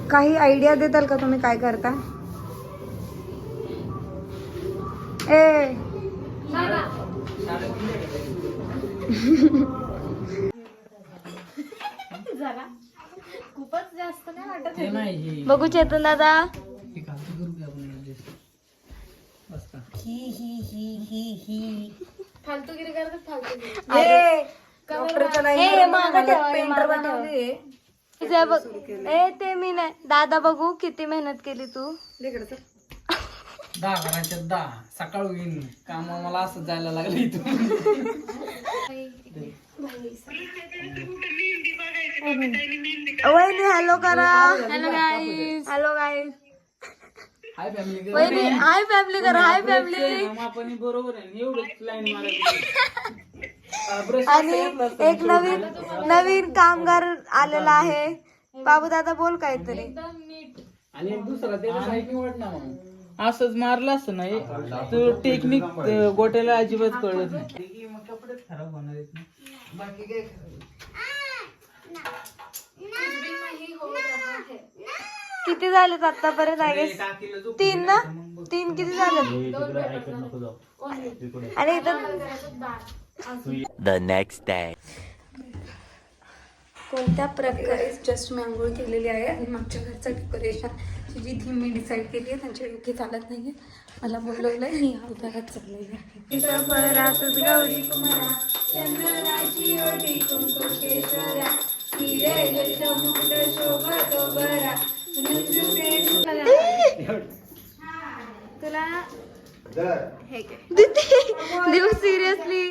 काही आयडिया देताल का तुम्ही काय करता? ए खूपच जास्त नाही वाटत. बघू चेतन दादा. फालतूगिरी करतात फालतूगिरी. ते मी नाही दादा. बघू किती मेहनत केली तू. 10 सकाळ होईन काम मला असं जायला लागलं इथून. वहिनी हॅलो करा. Hello guys. Hello guys. Hi family. वहिनी हाय फॅमिली करा. Hi family. आपण बरोबर आहे एवढंच लाईन मारायची. आणि एक नवीन कामगार आलेला आहे. बाबू दादा बोल काहीतरी. आणि दुसरा त्याला साईड निवड ना मग असंच मारलं असं नाही तो टेक्निक गोट्याला अजिबात कळत नाही. कपडेच खराब होणार आहेत ना बाकी काय. किती झालेत आतापर्यंत? आय गेस 3 ना. 3 किती झाले? आणि The next day. कोणत्या प्रकारे जस्ट मी आंघोळ केलेली आहे आणि मागच्या घरचं डेकोरेशन जी थीम मी डिसाईड केली आहे त्यांच्या डोकी चालत नाही. मला बोलवलंय मी अवतारात चाललेली आहे. गौरी कुमारा चंद्राची ओटी कुंकुकेश्वरा हिरे समुद्र शोभतो बरा. तुला हे देऊ सिरियसली.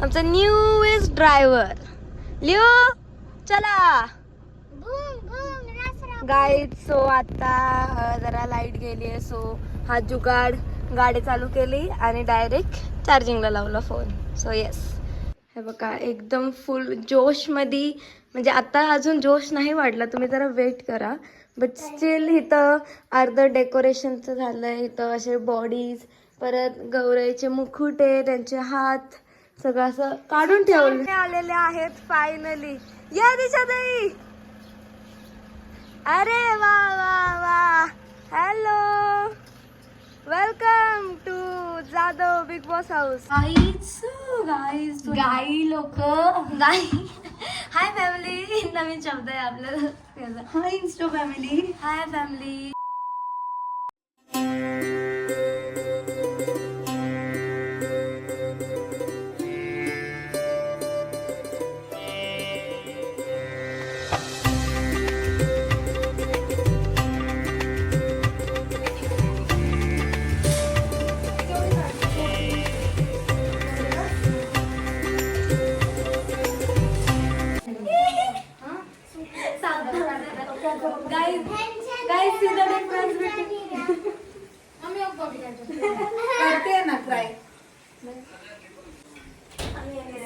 आमचा न्यूएस्ट ड्रायव्हर लिओ चला गाईड. सो आता जरा लाईट गेली आहे सो हा जुगाड गाडी चालू केली आणि डायरेक्ट चार्जिंगला लावला फोन. सो येस हे बघा एकदम फुल जोशमध्ये. म्हणजे आता अजून जोश नाही वाढला. तुम्ही जरा वेट करा. बट स्टील इथं अर्धं डेकोरेशनचं झालं आहे. इथं असे बॉडीज परत गौराईचे मुकुटे त्यांचे हात सगळं असं काढून ठेवले आलेले आहेत फायनली. या दिशाताई. अरे वा वा वा. Hello welcome to Jadhav big boss house. Guys guy लोक गाई. Hi family. नवीन शब्द आहे आपल्याला. Hi insta family. Hi family.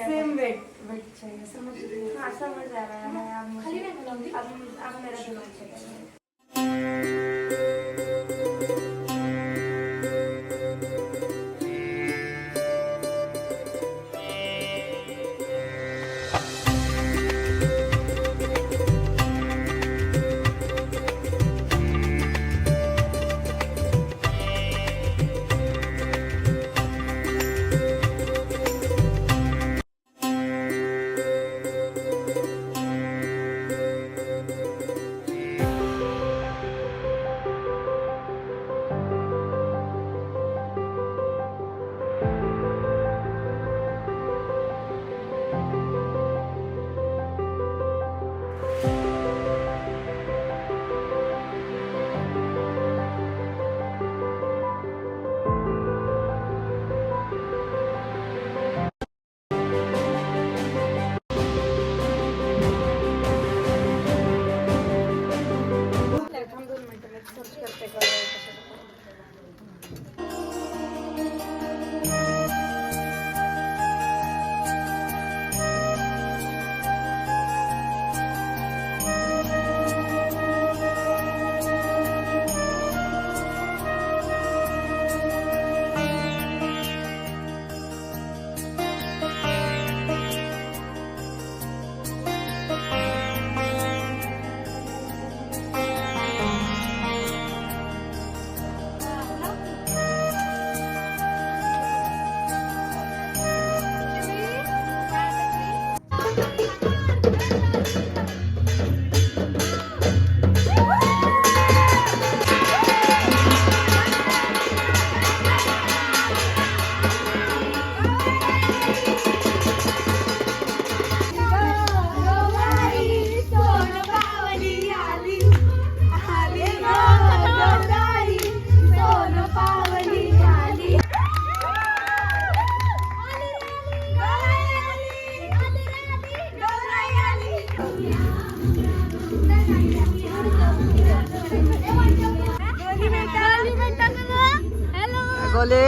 Same weight चाहिए. समझ आ रहा है. अब मेरा दिमाग चलेगा.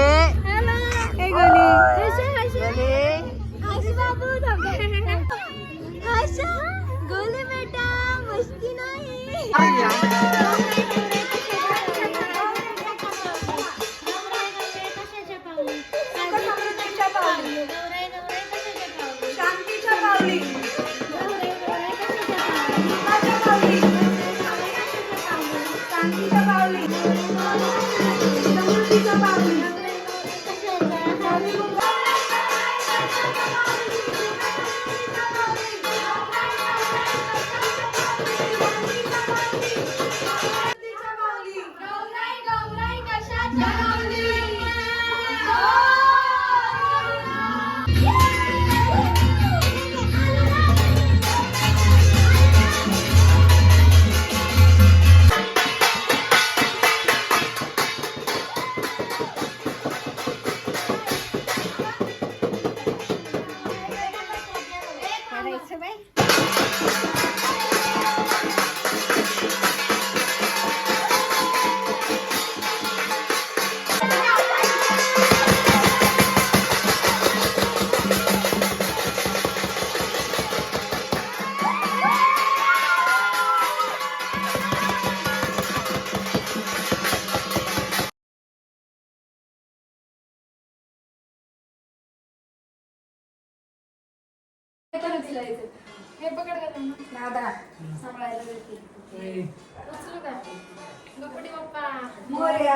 हे गोली गोली बेटा मस्ती नाही शांतीच्या पावली शांतीच्या पावली समृद्धीच्या पावली हे पकड दादा सांभाळायला देते. उचलू का? गणपती बाप्पा मोरया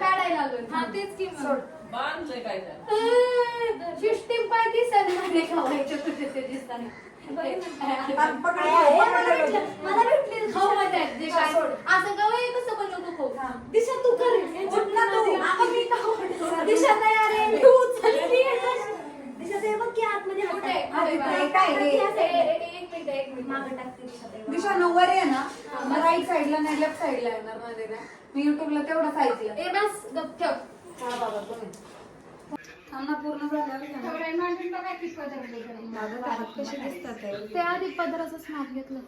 काढायला आलोय. हा तेच की मग. सिस्टीम पाय दिसत नाही खावायच्या तुझे ते दिसताना. मला भेटली खाऊ मध्ये असं गवई कसं बनवतो खाऊ दिशा तू कर मी खाऊ दिशा नाही अरे तू उचलली दिशा ते बघ की आतमध्ये एक मिनिट मागं टाकते दिशा नऊवार आहे ना मग राईट साईडला नाही लेफ्ट साईडला येणार मध्ये ना मी युट्यूबला तेवढं ऐकलं ए बस गप ठेव. हा बाबा तुम्ही सामना पूर्ण झाल्यावर कसे दिसतात ते आधी पदराचं स्नाप घेतलं.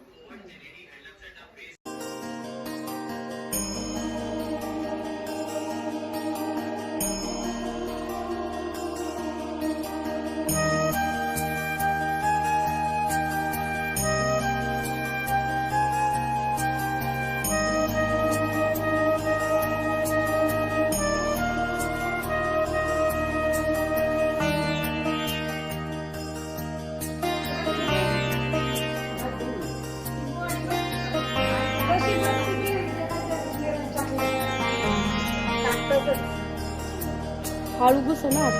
हळू घुसणार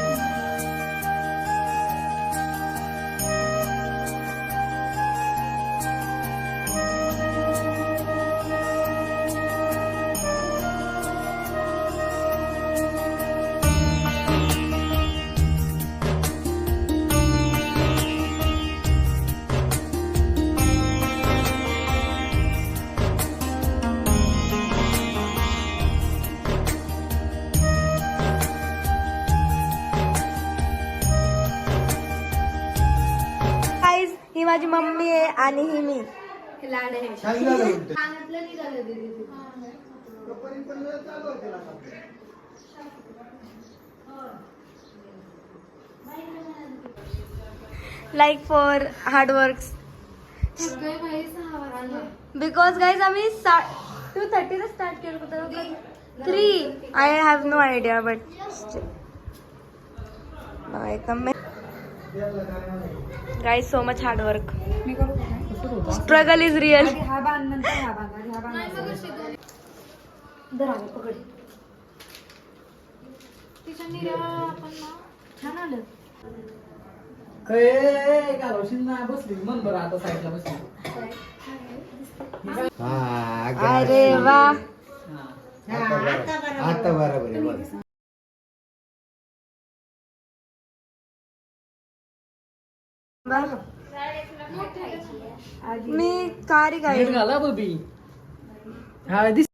ही माझी मम्मी आहे आणि ही मी लाड आहे कानातलं निघालं दीदी. लाईक फॉर हार्ड वर्क्स सगळे माहिती 6 वाजता. बिकॉज गाईज आम्ही 2:30 स्टार्ट केलं होतं 3 I have no idea but एकदम guys so much hard work struggle is real तिच्या निऱ्या आपण ना छान आलं. बसली मन बरं आता साईडला बसली. अरे वा आता बरोबर आहे. मी कारी गाडी घाला बबी हा दिस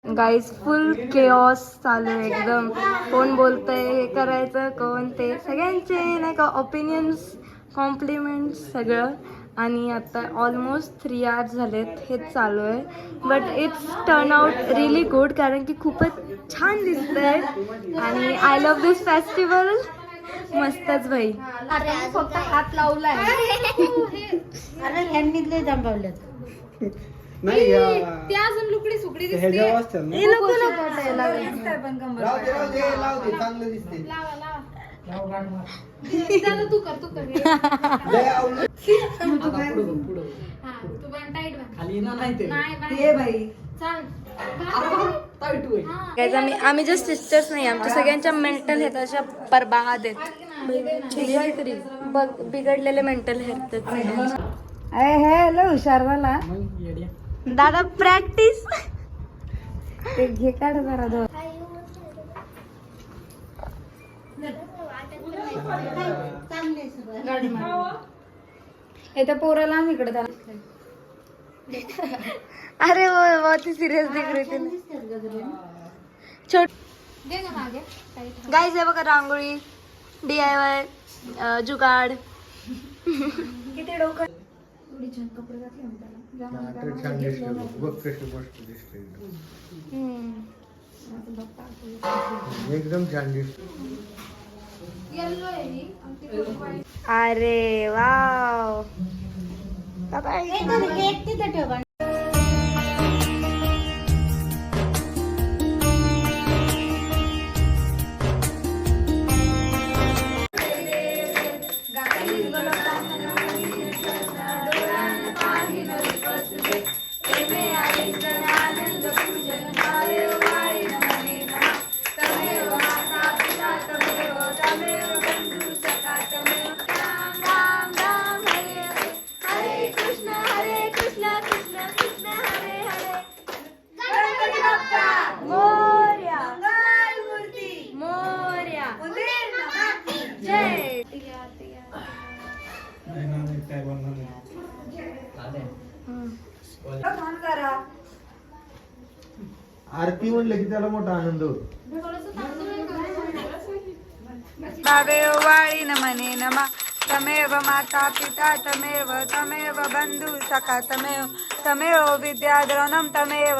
गाईज फुल केऑस चालू आहे एकदम. कोण बोलतंय हे करायचं कोण ते सगळ्यांचे नाही का ओपिनियन्स कॉम्प्लिमेंट सगळं. आणि आता ऑलमोस्ट 3 आवर्स झालेत हेच चालू आहे. But it's turn out really good कारण की खूपच छान दिसतंय. आणि आय लव्ह दिस फेस्टिवल. मस्तच भाई. फक्त हात लावलाय. अरे ह्यांनी लय दंबावल्यात. नाही ते अजून लुकडी सुकडी हे जेव्हा असतं ना, लाव दे, चांगलं दिसते. झालं, तू कर लय आवडलं. तू पण टाईट बांध. खाली येणार नाही ते. नाही चाल. Guys, आम्ही जस्ट सिस्टर्स नाही, आमच्या सगळ्यांच्या मेंटल हेल्थ अशा बरबाद आहेत. बिघडलेले मेंटल हेल्थ. हॅलो हुशार झाला मग येड्या. दादा. प्रॅक्टिस ते घे काढ जरा दोन. त्या पोराला आम्ही इकडे अरे बहुत ही सिरियस दिख रही थी. छोट गाइस हे बघा रांगोळी DIY जुगाड. किती डोकं. छान दिसते बघ, कशी मस्त दिसते. एकदम छान दिसते. अरे वाव. आरती म्हणलं की त्याला मोठा आनंद होतो. तमेव वाळी नमने नमा. तमेव माता पिता तमेव बंधु सखा तमेव विद्याद्रवणम तमेव